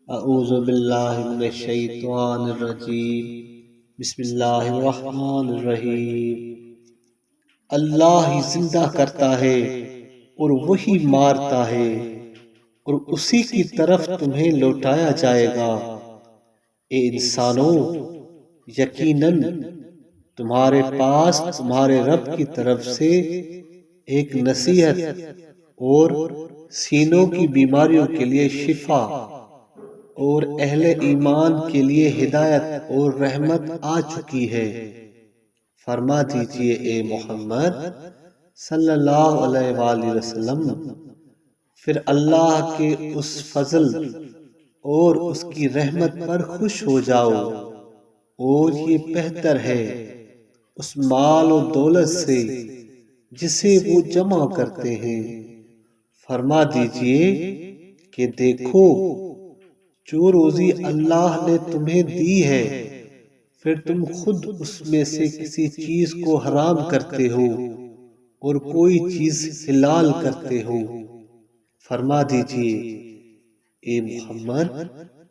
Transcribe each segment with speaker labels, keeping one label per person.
Speaker 1: اعوذ باللہ من الشیطان الرجیم، بسم اللہ الرحمن الرحیم۔ اللہ ہی زندہ کرتا ہے اور وہی مارتا ہے، اور اسی کی طرف تمہیں لوٹایا جائے گا۔ اے انسانوں، یقیناً تمہارے پاس تمہارے رب کی طرف سے ایک نصیحت اور سینوں کی بیماریوں کے لیے شفا اور اہل ایمان کے لیے ہدایت اور رحمت آ چکی ہے۔ فرما دیجئے اے محمد صلی اللہ علیہ وآلہ وسلم، پھر اللہ کے اس فضل اور اس کی رحمت پر خوش ہو جاؤ، اور یہ بہتر ہے اس مال و دولت سے جسے وہ جمع کرتے ہیں۔ فرما دیجئے کہ دیکھو، جو روزی اللہ نے تمہیں دی ہے، پھر تم خود اس میں سے کسی چیز کو حرام کرتے ہو اور کوئی چیز حلال کرتے ہو۔ فرما دیجئے اے محمد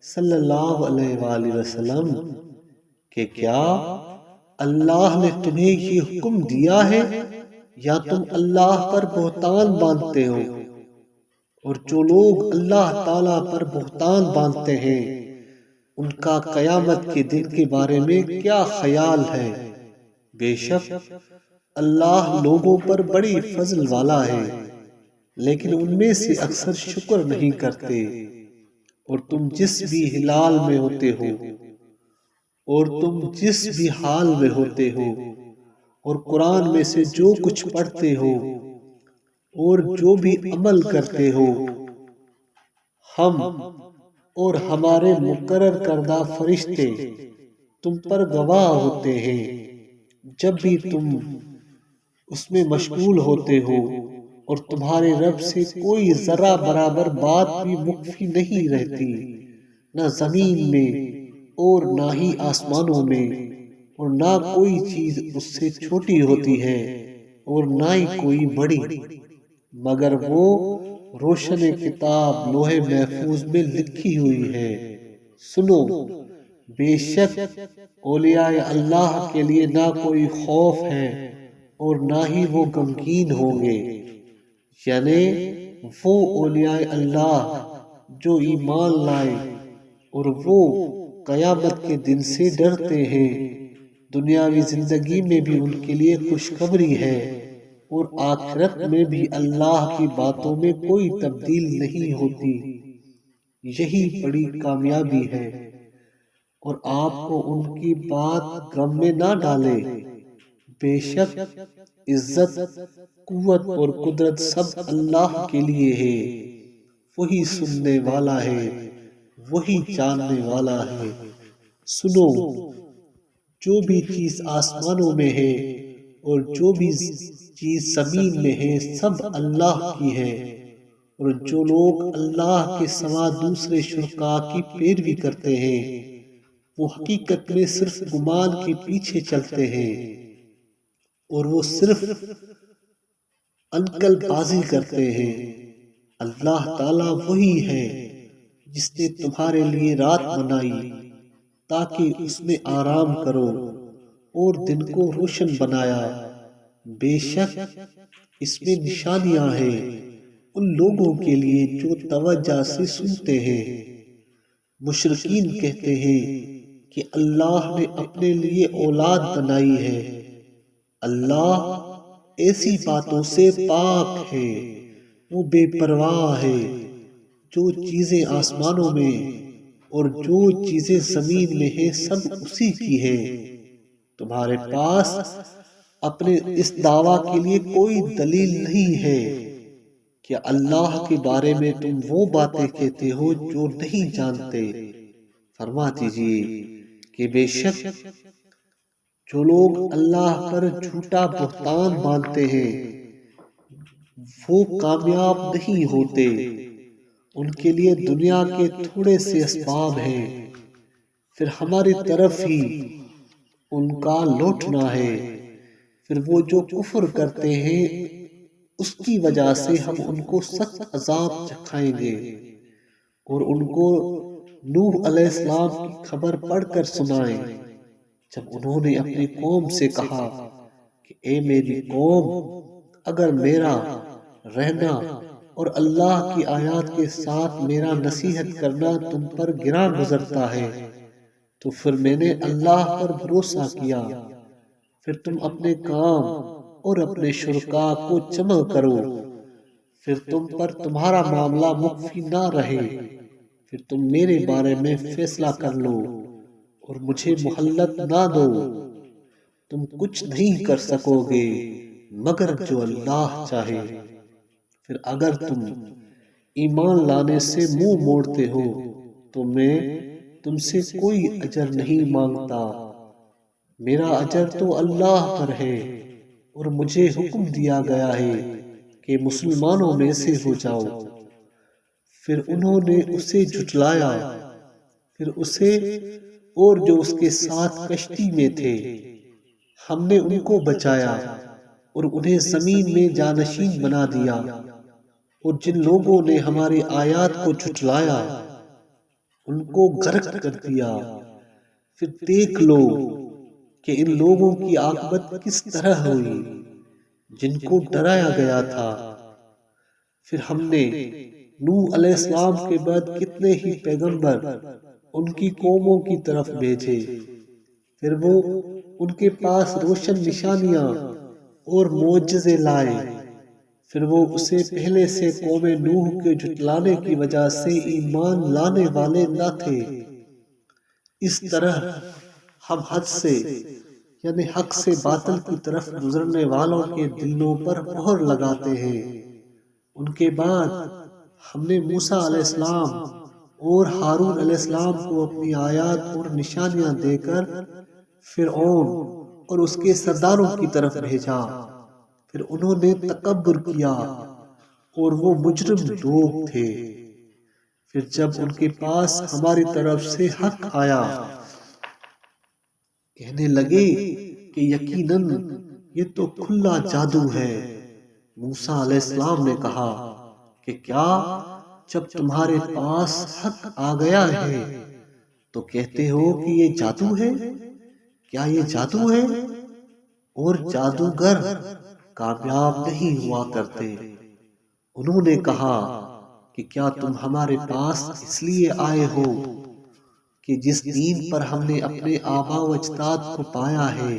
Speaker 1: صلی اللہ علیہ وآلہ وسلم کہ کیا اللہ نے تمہیں یہ حکم دیا ہے یا تم اللہ پر بہتان باندھتے ہو؟ اور جو لوگ اللہ تعالیٰ پر بہتان باندھتے ہیں، ان کا قیامت کے دن کے بارے میں کیا خیال ہے؟ بے شک اللہ لوگوں پر بڑی فضل والا ہے، لیکن ان میں سے اکثر شکر نہیں کرتے۔ اور تم جس بھی حال میں ہوتے ہو، اور قرآن میں سے جو کچھ پڑھتے ہو اور جو بھی عمل کرتے ہو، ہم اور ہمارے مقرر کردہ فرشتے تم پر گواہ ہوتے ہیں جب بھی تم اس میں مشغول ہوتے ہو، اور تمہارے رب سے کوئی ذرہ برابر بات بھی مخفی نہیں رہتی، نہ زمین میں اور نہ ہی آسمانوں میں، اور نہ کوئی چیز اس سے چھوٹی ہوتی ہے اور نہ ہی کوئی بڑی، مگر وہ روشن کتاب لوح محفوظ میں لکھی ہوئی ہے۔ سنو، بے شک اولیاء اللہ کے لیے نہ کوئی خوف ہے اور نہ ہی وہ غمگین ہوں گے، یعنی وہ اولیاء اللہ جو ایمان لائے اور وہ قیامت کے دن سے ڈرتے ہیں۔ دنیاوی زندگی میں بھی ان کے لیے خوشخبری ہے، اور آخرت میں بھی اللہ کی باتوں میں کوئی تبدیل نہیں ہوتی۔ یہی بڑی کامیابی ہے، اور آپ کو ان کی بات غم میں نہ ڈالے۔ بے شک عزت، قوت اور قدرت سب اللہ کے لیے ہے، وہی سننے والا ہے، وہی جاننے والا ہے۔ سنو، جو بھی چیز آسمانوں میں ہے اور جو بھی چیز زمین میں ہے، سب اللہ کی ہے، اور جو لوگ اللہ کے سوا دوسرے شرکاء کی پیروی کرتے ہیں، وہ حقیقت میں صرف گمان کے پیچھے چلتے ہیں، اور وہ صرف انکل بازی کرتے ہیں۔ اللہ تعالیٰ وہی ہے جس نے تمہارے لیے رات بنائی تاکہ اس میں آرام کرو، اور دن کو روشن بنایا۔ بے شک اس میں نشانیاں ہیں ان لوگوں کے لیے جو توجہ سے سنتے ہیں۔ مشرکین کہتے ہیں کہ اللہ نے اپنے لیے اولاد بنائی ہے۔ اللہ ایسی باتوں سے پاک ہے، وہ بے پرواہ ہے۔ جو چیزیں آسمانوں میں اور جو چیزیں زمین میں ہیں، سب اسی کی ہیں۔ تمہارے پاس اپنے اس دعویٰ کے لیے کوئی دلیل نہیں ہے کہ اللہ کے بارے میں تم وہ باتیں کہتے ہو جو نہیں جانتے۔ فرما دیجئے کہ بے شک جو لوگ اللہ پر جھوٹا بہتان باندھتے ہیں، وہ کامیاب نہیں ہوتے۔ ان کے لیے دنیا کے تھوڑے سے اسباب ہیں، پھر ہماری طرف ہی ان کا لوٹنا ہے۔ پھر وہ جو کفر کرتے ہیں، اس کی وجہ سے ہم ان کو سخت عذاب چکھائیں گے، اور ان کو نوح علیہ السلام کی خبر پڑھ کر سنائیں۔ جب انہوں نے اپنی قوم سے کہا کہ اے میری قوم، اگر میرا رہنا اور اللہ کی آیات کے ساتھ میرا نصیحت کرنا تم پر گراں گزرتا ہے تو پھر میں نے اللہ پر بھروسہ کیا، پھر تم اپنے کام اور اپنے شرکاء کو جمع کرو، پھر تم پر تمہارا معاملہ مخفی نہ رہے، پھر تم میرے بارے میں فیصلہ کر لو اور مجھے مہلت نہ دو، تم کچھ نہیں کر سکو گے مگر جو اللہ چاہے۔ پھر اگر تم ایمان لانے سے منہ موڑتے ہو تو میں تم سے کوئی اجر نہیں مانگتا، میرا اجر تو اللہ پر ہے، اور مجھے حکم دیا گیا ہے کہ مسلمانوں میں سے ہو جاؤ۔ پھر انہوں نے اسے جھٹلایا، پھر اسے اور جو اس کے ساتھ کشتی میں تھے ہم نے ان کو بچایا اور انہیں زمین میں جانشین بنا دیا، اور جن لوگوں نے ہماری آیات کو جھٹلایا ان کو غرق کر دیا۔ پھر دیکھ لو کہ ان لوگوں کی عاقبت کس طرح ہوئی جن کو ڈرایا گیا تھا۔ پھر ہم نے نوح علیہ السلام کے بعد کتنے ہی پیغمبر ان کی قوموں کی طرف بھیجے، پھر وہ ان کے پاس روشن نشانیاں اور معجزے لائے، پھر وہ اسے پہلے سے قوم نوح کے جھٹلانے کی وجہ سے ایمان لانے والے نہ تھے۔ اس طرح ہم حد سے یعنی حق سے باطل کی طرف گزرنے والوں کے دلوں پر مہر لگاتے ہیں۔ ان کے بعد ہم نے موسیٰ علیہ السلام اور ہارون علیہ السلام کو اپنی آیات اور نشانیاں دے کر فرعون اور اس کے سرداروں کی طرف بھیجا، پھر انہوں نے تکبر کیا اور وہ مجرم لوگ تھے۔ پھر جب ان کے پاس ہماری طرف سے حق آیا کہنے لگے کہ یقیناً یہ تو کھلا جادو ہے۔ موسیٰ علیہ السلام نے کہا کہ کیا جب تمہارے پاس حق آ گیا ہے تو کہتے ہو کہ یہ جادو ہے؟ کیا یہ جادو ہے؟ اور جادوگر کامیاب نہیں ہوا کرتے۔ انہوں نے کہا کہ کیا تم ہمارے پاس اس لیے آئے ہو کہ جس دین پر ہم نے اپنے آباء و اجداد کو پایا ہے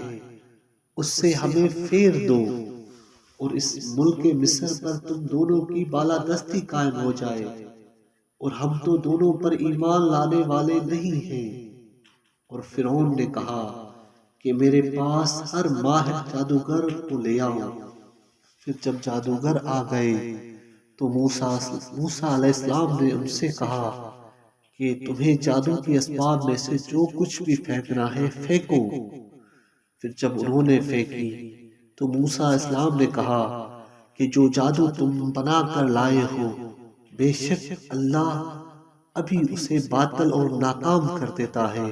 Speaker 1: اس سے ہمیں پھیر دو اور اس ملک مصر پر تم دونوں کی بالادستی قائم ہو جائے، اور ہم تو دونوں پر ایمان لانے والے نہیں ہیں۔ اور فرعون نے کہا کہ میرے پاس ہر ماہر جادوگر کو لے آؤ۔ پھر جب جادوگر آ گئے تو موسیٰ علیہ السلام نے ان سے کہا کہ تمہیں جادو کی اسباب میں سے جو کچھ بھی پھینکنا ہے پھینکو۔ پھر جب انہوں نے پھینکی تو موسیٰ علیہ السلام نے کہا کہ جو جادو تم بنا کر لائے ہو بے شک اللہ ابھی اسے باطل اور ناکام کر دیتا ہے،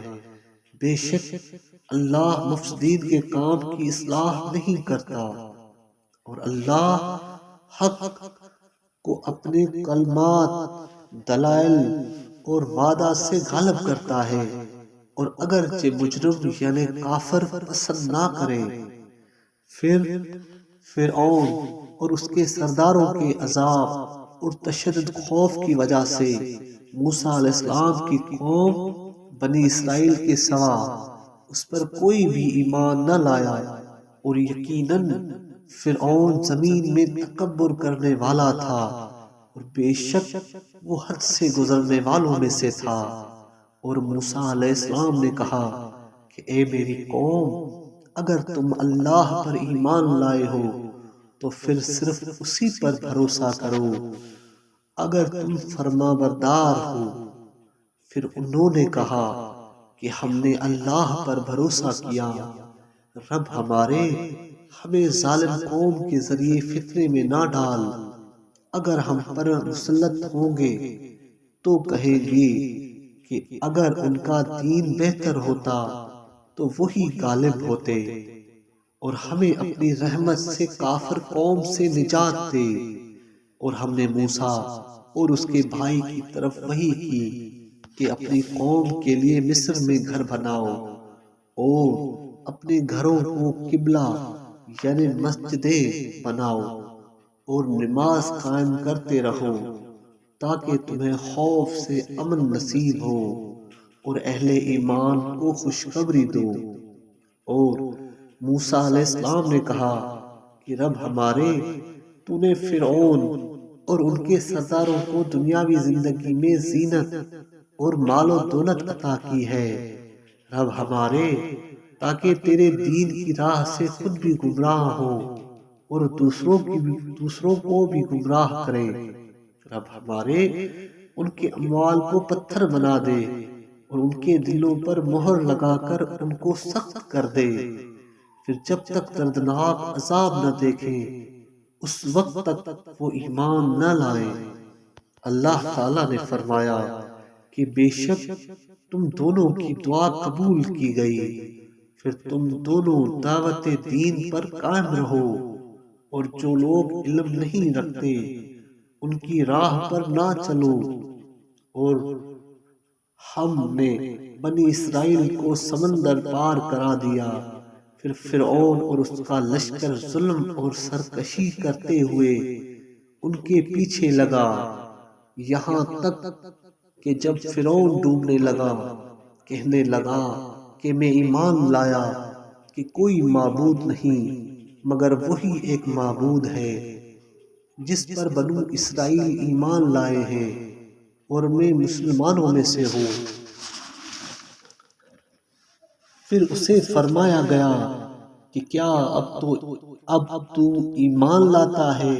Speaker 1: بے شک اللہ مفسدین کے کام کی اصلاح نہیں کرتا، اور اللہ حق کو اپنے کلمات، دلائل اور وعدہ سے غالب کرتا ہے، اور اگرچہ مجرم یعنی کافر پسند نہ کرے۔ پھر فرعون اور اس کے سرداروں کے عذاب اور تشدد خوف کی وجہ سے موسیٰ علیہ السلام کی قوم بنی اسرائیل کے سوا اس پر کوئی بھی ایمان نہ لایا، اور یقیناً فرعون زمین میں تکبر کرنے والا تھا اور بے شک وہ حد سے گزرنے والوں میں سے تھا۔ اور موسیٰ علیہ السلام نے کہا کہ اے میری قوم، اگر تم اللہ پر ایمان لائے ہو تو پھر صرف اسی پر بھروسہ کرو، اگر تم فرما بردار ہو۔ پھر انہوں نے کہا کہ ہم نے اللہ پر بھروسہ کیا، رب ہمارے ہمیں ظالم قوم کے ذریعے فتنے میں نہ ڈال، اگر ہم پر مسلط ہوں گے تو کہیں گے کہ اگر ان کا دین بہتر ہوتا تو وہی غالب ہوتے، اور ہمیں اپنی رحمت سے کافر قوم سے نجات دے۔ اور ہم نے موسیٰ اور اس کے بھائی کی طرف وحی کی کہ اپنی قوم کے لیے مصر میں گھر بناؤ اور اپنے گھروں کو قبلہ یعنی مسجدیں بناؤ اور نماز قائم کرتے رہو تاکہ تمہیں خوف سے امن نصیب ہو اور اہل ایمان کو خوشخبری دو۔ اور موسیٰ علیہ السلام نے کہا کہ رب ہمارے، تو نے فرعون اور ان کے سرداروں کو دنیاوی زندگی میں زینت اور مال و دولت عطا کی ہے، رب ہمارے، تاکہ تیرے دین کی راہ سے خود بھی گمراہ ہو اور دوسروں کو بھی گمراہ کرے، رب ہمارے، ان کے اموال کو پتھر بنا دے اور ان کے دلوں پر مہر لگا کر ان کو سخت کر دے، پھر جب تک دردناک عذاب نہ دیکھیں اس وقت تک وہ ایمان نہ لائیں۔ اللہ تعالیٰ نے فرمایا کہ بے شک تم دونوں کی دعا قبول کی گئی، پھر تم دونوں دعوت دین پر قائم رہو اور جو لوگ علم نہیں رکھتے ان کی راہ پر نہ چلو۔ اور ہم نے بنی اسرائیل کو سمندر پار کرا دیا، پھر فرعون اور اس کا لشکر ظلم اور سرکشی کرتے ہوئے ان کے پیچھے لگا، یہاں تک کہ جب فرعون ڈوبنے لگا کہنے لگا کہ میں ایمان لایا کہ کوئی معبود نہیں مگر وہی ایک معبود ہے جس پر بنو اسرائیل ایمان لائے ہیں اور میں مسلمانوں میں سے ہوں۔ پھر اسے فرمایا گیا کہ کیا اب تو ایمان لاتا ہے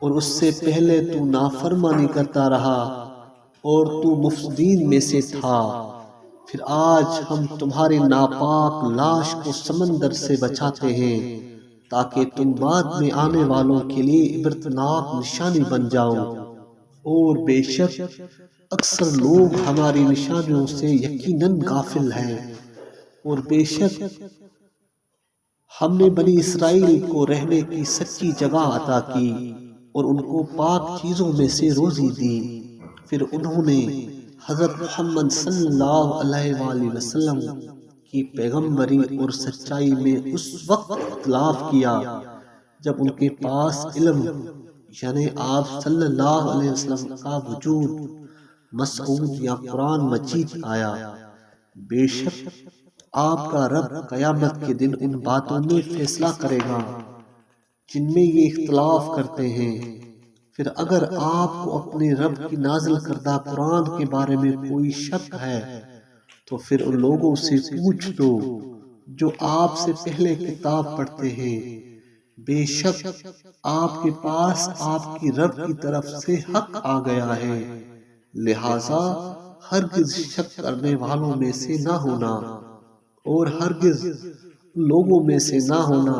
Speaker 1: اور اس سے پہلے تو نافرمانی کرتا رہا اور تو مفسدین میں سے تھا، پھر آج ہم تمہاری ناپاک لاش کو سمندر سے بچاتے ہیں تاکہ تم بعد میں آنے والوں کے لیے عبرتناک نشانی بن جاؤ، اور بے شک اکثر لوگ ہماری نشانیوں سے یقیناً غافل ہیں۔ اور بے شک ہم نے بنی اسرائیل کو رہنے کی سچی جگہ عطا کی اور ان کو پاک چیزوں میں سے روزی دی، پھر انہوں نے حضرت محمد صلی اللہ علیہ وآلہ وسلم کی پیغمبری اور سچائی میں اس وقت اختلاف کیا جب ان کے پاس علم یعنی آپ صلی اللہ علیہ وسلم کا وجود مسعود یا قرآن مجید آیا۔ بے شک آپ کا رب قیامت کے دن ان باتوں میں فیصلہ کرے گا جن میں یہ اختلاف کرتے ہیں، پھر اگر آپ کو اپنے رب کی نازل کردہ قرآن کے بارے میں کوئی شک ہے تو پھر ان لوگوں سے پوچھ لو جو آپ سے پہلے کتاب پڑھتے ہیں، بے شک آپ کے پاس آپ کی رب کی طرف سے حق آ گیا ہے، لہٰذا ہرگز شک کرنے والوں میں سے نہ ہونا اور ہرگز لوگوں میں سے نہ ہونا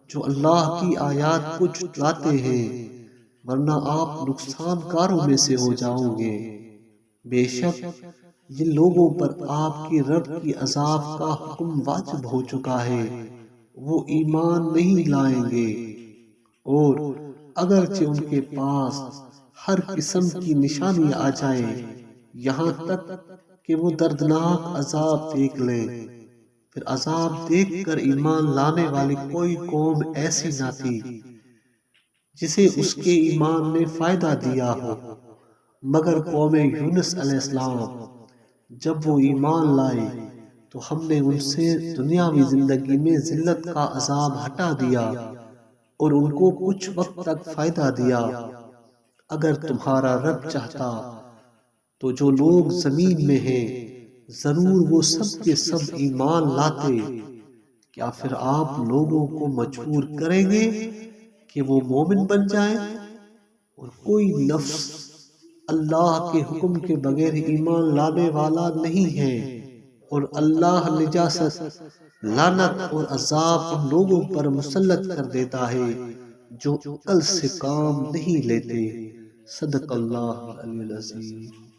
Speaker 1: جو اللہ کی آیات کو جھٹلاتے ہیں، ورنہ آپ نقصان کاروں میں سے ہو جاؤ گے۔ بے شک جن لوگوں پر آپ کی رب کی عذاب کا حکم واجب ہو چکا ہے وہ ایمان نہیں لائیں گے، اور اگرچہ ان کے پاس ہر قسم کی نشانی آ جائے یہاں تک کہ وہ دردناک عذاب دیکھ لیں، پھر عذاب دیکھ کر ایمان لانے والی کوئی قوم ایسی نہ تھی جسے اس کے ایمان نے فائدہ دیا ہو مگر قوم یونس علیہ السلام۔ جب وہ ایمان لائے تو ہم نے ان سے دنیاوی زندگی میں ذلت کا عذاب ہٹا دیا اور ان کو کچھ وقت تک فائدہ دیا۔ اگر تمہارا رب چاہتا تو جو لوگ زمین میں ہیں ضرور وہ سب کے سب ایمان لاتے، کیا پھر آپ لوگوں کو مجبور کریں گے کہ وہ مومن بن جائیں؟ اور کوئی نفس اللہ کے حکم کے بغیر ایمان لانے والا نہیں ہے، اور اللہ نجاست، لعنت اور عذاب ان لوگوں پر مسلط کر دیتا ہے جو عقل سے کام نہیں لیتے۔ صدق اللہ العلی العظیم۔